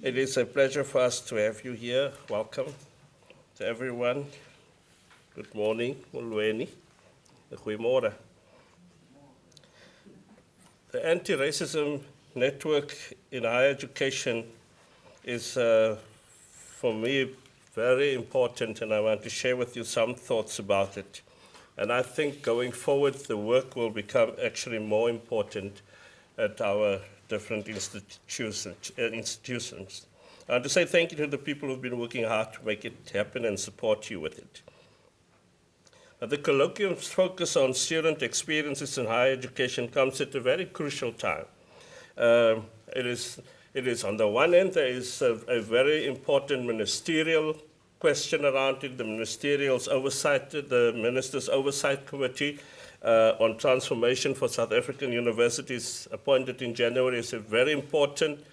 It is a pleasure for us to have you here. Welcome to everyone. Good morning, Mulweni. Goeiemorgen. The Anti-Racism Network in Higher Education is, for me, very important, and I want to share with you some thoughts about it. And I think going forward, the work will become actually more important at our different institutions. I want to say thank you to the people who've been working hard to make it happen and support you with it. But the colloquium's focus on student experiences in higher education comes at a very crucial time. It is on the one hand, there is a very important ministerial question around it, the ministerial's oversight, the Minister's Oversight Committee on Transformation for South African Universities, appointed in January, is a very important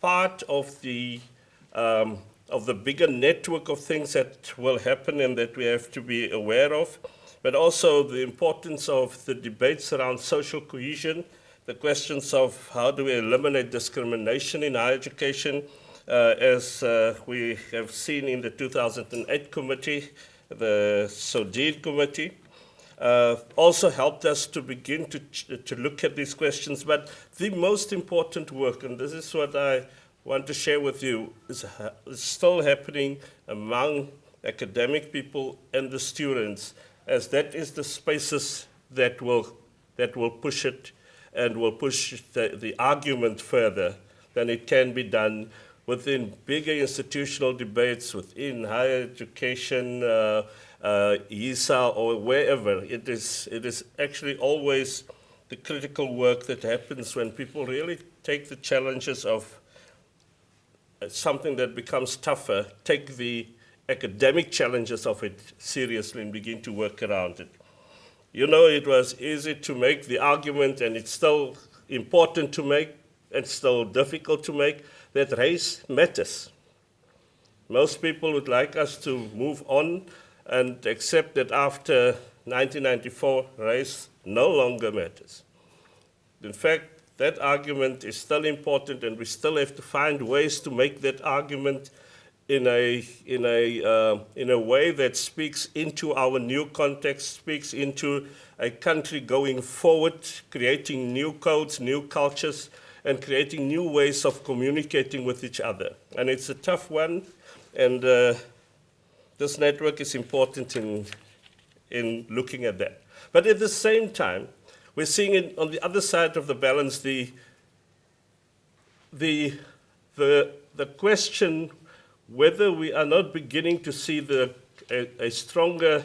part of the bigger network of things that will happen and that we have to be aware of, but also the importance of the debates around social cohesion, the questions of how do we eliminate discrimination in higher education, as we have seen in the 2008 committee, the SODID committee, also helped us to begin to look at these questions. But the most important work, and this is what I want to share with you, is still happening among academic people and the students, as that is the spaces that will push it and will push the argument further than it can be done within bigger institutional debates, within higher education, ISA, or wherever. It is actually always the critical work that happens when people really take the challenges of something that becomes tougher, take the academic challenges of it seriously and begin to work around it. You know, it was easy to make the argument, and it's still important to make, and still difficult to make, that race matters. Most people would like us to move on and accept that after 1994, race no longer matters. In fact, that argument is still important, and we still have to find ways to make that argument in a way that speaks into our new context, speaks into a country going forward, creating new codes, new cultures, and creating new ways of communicating with each other. And it's a tough one, and this network is important in looking at that. But at the same time, we're seeing it on the other side of the balance, the question whether we are not beginning to see a stronger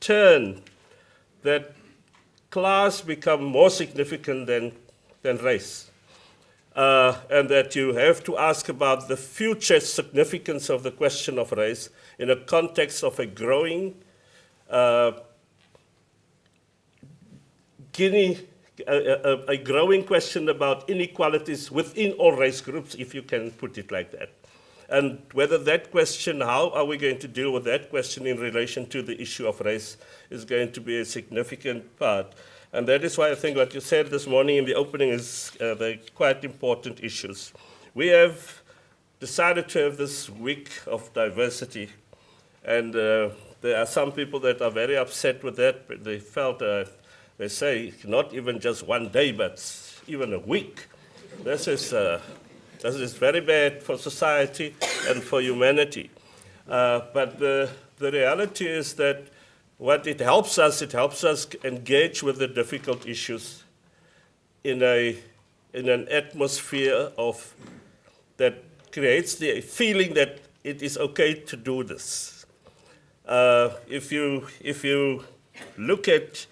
turn, that class become more significant than race. And that you have to ask about the future significance of the question of race in a context of a growing a growing question about inequalities within all race groups, if you can put it like that. And whether that question, how are we going to deal with that question in relation to the issue of race, is going to be a significant part. And that is why I think what you said this morning in the opening is they're quite important issues. We have decided to have this week of diversity, and there are some people that are very upset with that. But they felt, they say, not even just one day, but even a week. This is very bad for society and for humanity. But the reality is that what it helps us engage with the difficult issues in an atmosphere of that creates the feeling that it is okay to do this. If you look at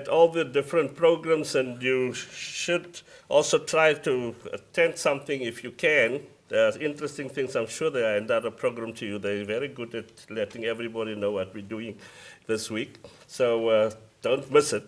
all the different programs, and you should also try to attend something if you can. There are interesting things, I'm sure there are another program to you. They're very good at letting everybody know what we're doing this week. So don't miss it.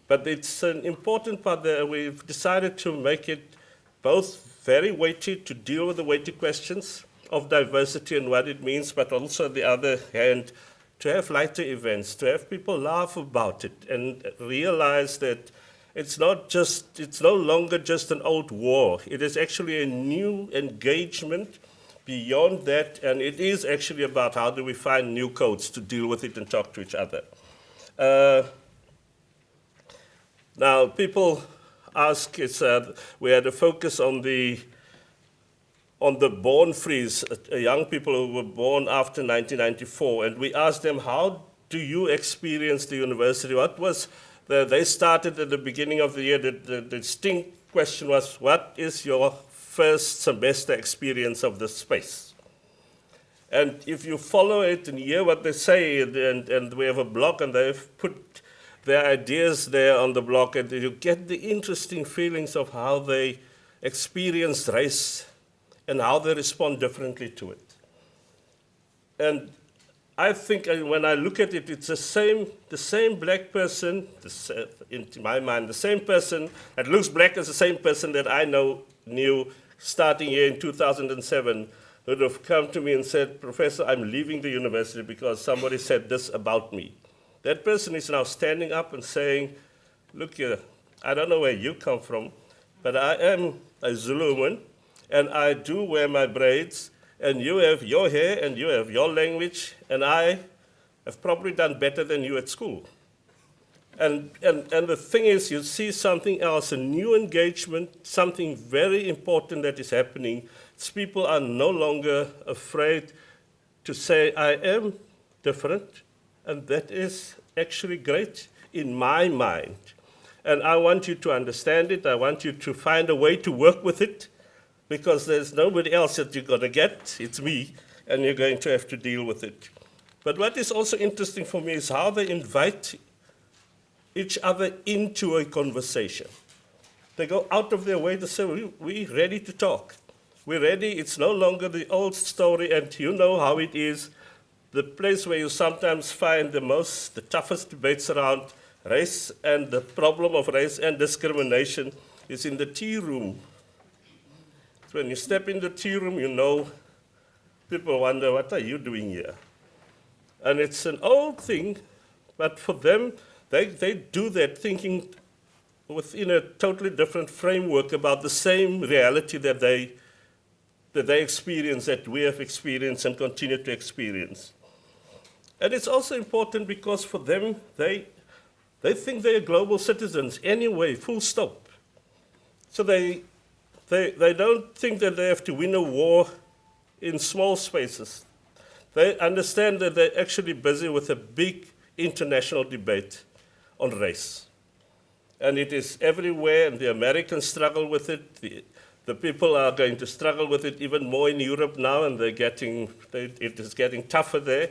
But it's an important part that we've decided to make it both very weighty, to deal with the weighty questions of diversity and what it means, but also on the other hand, to have lighter events, to have people laugh about it and realize that it's no longer just an old war. It is actually a new engagement beyond that, and it is actually about how do we find new codes to deal with it and talk to each other. Now, people ask, we had a focus on the born frees, young people who were born after 1994, and we asked them, how do you experience the university? They started at the beginning of the year, the distinct question was, what is your first semester experience of the space? And if you follow it and hear what they say, and we have a blog, and they've put their ideas there on the blog, and you get the interesting feelings of how they experience race and how they respond differently to it. And I think when I look at it, it's the same black person, in my mind, the same person that looks black as the same person that I knew starting here in 2007, who would have come to me and said, Professor, I'm leaving the university because somebody said this about me. That person is now standing up and saying, look here, I don't know where you come from, but I am a Zulu woman, and I do wear my braids, and you have your hair, and you have your language, and I have probably done better than you at school. And the thing is, you see something else, a new engagement, something very important that is happening. It's people are no longer afraid to say, I am different, and that is actually great in my mind. And I want you to understand it. I want you to find a way to work with it, because there's nobody else that you're going to get. It's me, and you're going to have to deal with it. But what is also interesting for me is how they invite each other into a conversation. They go out of their way to say, we're ready to talk. We're ready. It's no longer the old story, and you know how it is. The place where you sometimes find the toughest debates around race and the problem of race and discrimination is in the tea room. When you step in the tea room, you know, people wonder, what are you doing here? And it's an old thing, but for them, they do that thinking within a totally different framework about the same reality that they experience, that we have experienced and continue to experience. And it's also important because for them, they think they are global citizens anyway, full stop. So they don't think that they have to win a war in small spaces. They understand that they're actually busy with a big international debate on race. And it is everywhere, and the Americans struggle with it. The people are going to struggle with it even more in Europe now, and it is getting tougher there.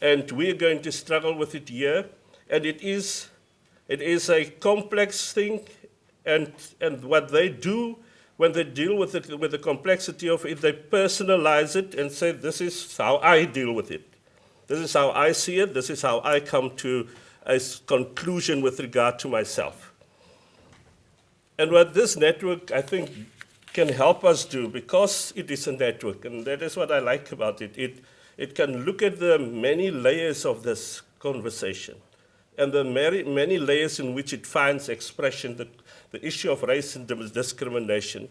And we're going to struggle with it here. And it is a complex thing, and what they do when they deal with the complexity of it, they personalize it and say, this is how I deal with it. This is how I see it. This is how I come to a conclusion with regard to myself. And what this network, I think, can help us do, because it is a network, and that is what I like about it. It can look at the many layers of this conversation and the many layers in which it finds expression, the issue of race and discrimination,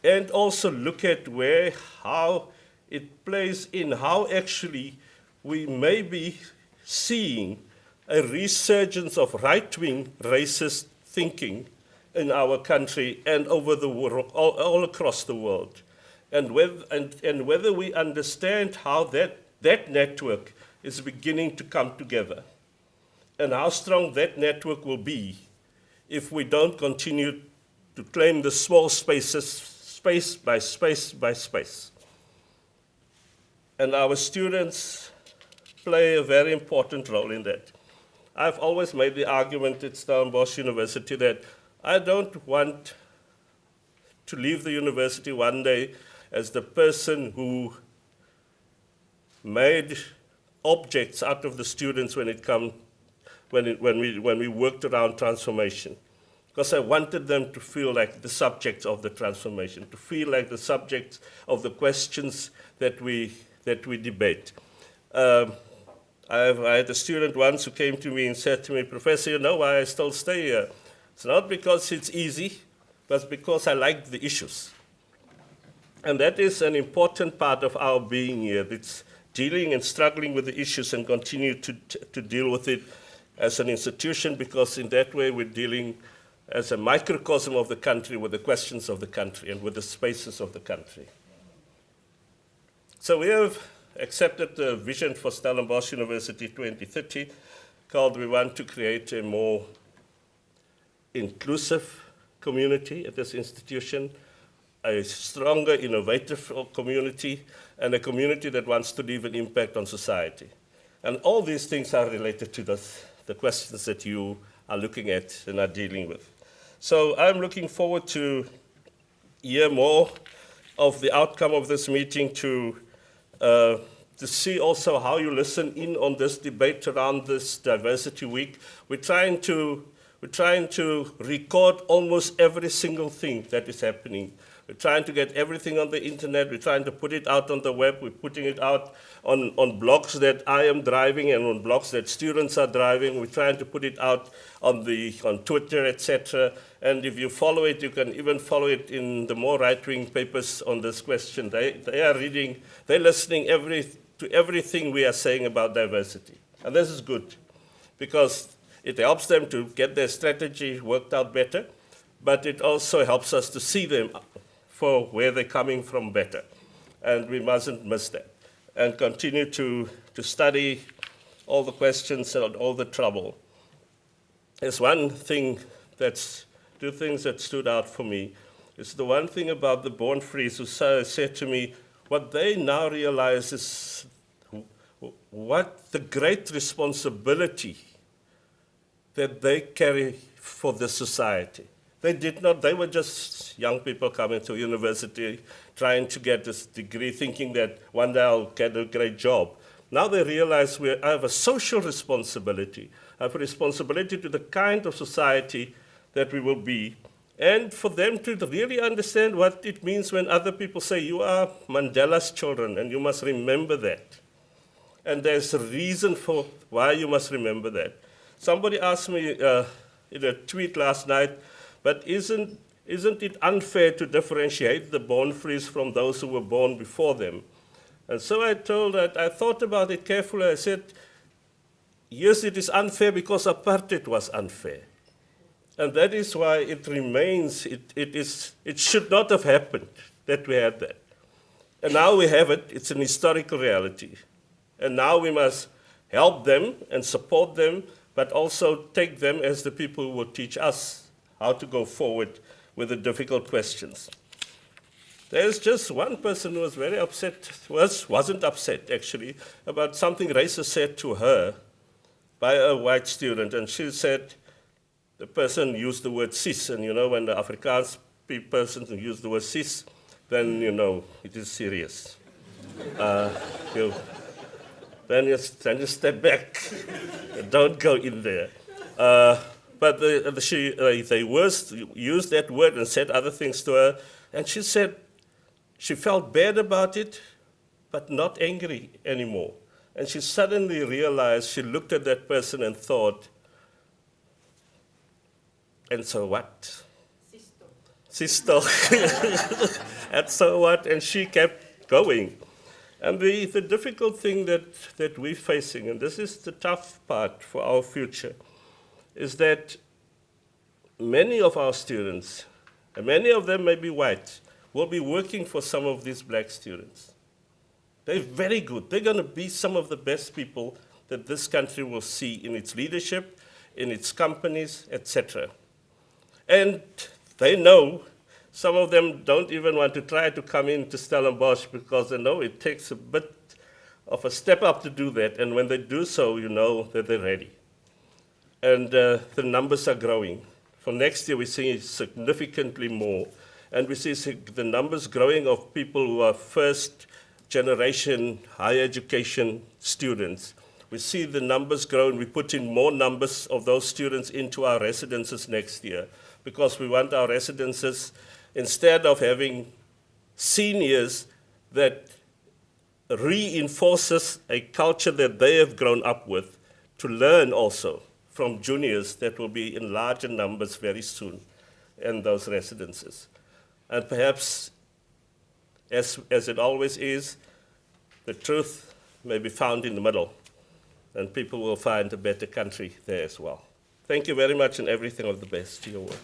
and also look at how it plays in, how actually we may be seeing a resurgence of right-wing racist thinking in our country and over the world, all across the world. And whether we understand how that network is beginning to come together, and how strong that network will be if we don't continue to claim the small spaces, space by space by space. And our students play a very important role in that. I've always made the argument at Stellenbosch University that I don't want to leave the university one day as the person who made objects out of the students when we worked around transformation. Because I wanted them to feel like the subjects of the transformation, to feel like the subjects of the questions that we debate. I had a student once who came to me and said to me, Professor, you know why I still stay here? It's not because it's easy, but because I like the issues. And that is an important part of our being here. It's dealing and struggling with the issues and continue to deal with it as an institution, because in that way we're dealing as a microcosm of the country with the questions of the country and with the spaces of the country. So we have accepted the vision for Stellenbosch University 2030 called "We want to create a more inclusive community at this institution, a stronger, innovative community, and a community that wants to leave an impact on society." And all these things are related to the questions that you are looking at and are dealing with. So I'm looking forward to hear more of the outcome of this meeting, to see also how you listen in on this debate around this Diversity Week. We're trying to record almost every single thing that is happening. We're trying to get everything on the internet. We're trying to put it out on the web. We're putting it out on blogs that I am driving and on blogs that students are driving. We're trying to put it out on Twitter, etc. And if you follow it, you can even follow it in the more right-wing papers on this question. They are reading, they're listening to everything we are saying about diversity. And this is good, because it helps them to get their strategy worked out better, but it also helps us to see them for where they're coming from better. And we mustn't miss that. And continue to study all the questions and all the trouble. There's two things that stood out for me. It's the one thing about the born frees who said to me, what they now realize is what the great responsibility that they carry for the society. They were just young people coming to university, trying to get this degree, thinking that one day I'll get a great job. Now they realize I have a social responsibility. I have a responsibility to the kind of society that we will be, and for them to really understand what it means when other people say, you are Mandela's children, and you must remember that. And there's a reason for why you must remember that. Somebody asked me in a tweet last night, but isn't it unfair to differentiate the born frees from those who were born before them? And so I thought about it carefully. I said, yes, it is unfair because apartheid was unfair. And that is why it remains, it should not have happened that we had that. And now we have it, it's an historical reality. And now we must help them and support them, but also take them as the people who will teach us how to go forward with the difficult questions. There's just one person who was very upset, wasn't upset actually, about something racist said to her by a white student. And she said, the person used the word cis, and when the Afrikaans person use the word cis, then it is serious. Then you step back, don't go in there. But they used that word and said other things to her, and she said she felt bad about it, but not angry anymore. And she suddenly realized, she looked at that person and thought, and so what? Sister. And so what? And she kept going. And the difficult thing that we're facing, and this is the tough part for our future, is that many of our students, and many of them may be white, will be working for some of these black students. They're very good. They're going to be some of the best people that this country will see in its leadership, in its companies, etc. And they know, some of them don't even want to try to come into Stellenbosch because they know it takes a bit of a step up to do that. And when they do so, you know that they're ready. And the numbers are growing. For next year, we see significantly more. And we see the numbers growing of people who are first generation higher education students. We see the numbers grow, and we put in more numbers of those students into our residences next year, because we want our residences, instead of having seniors that reinforces a culture that they have grown up with, to learn also from juniors that will be in larger numbers very soon in those residences. And perhaps, as it always is, the truth may be found in the middle, and people will find a better country there as well. Thank you very much, and everything of the best to your work.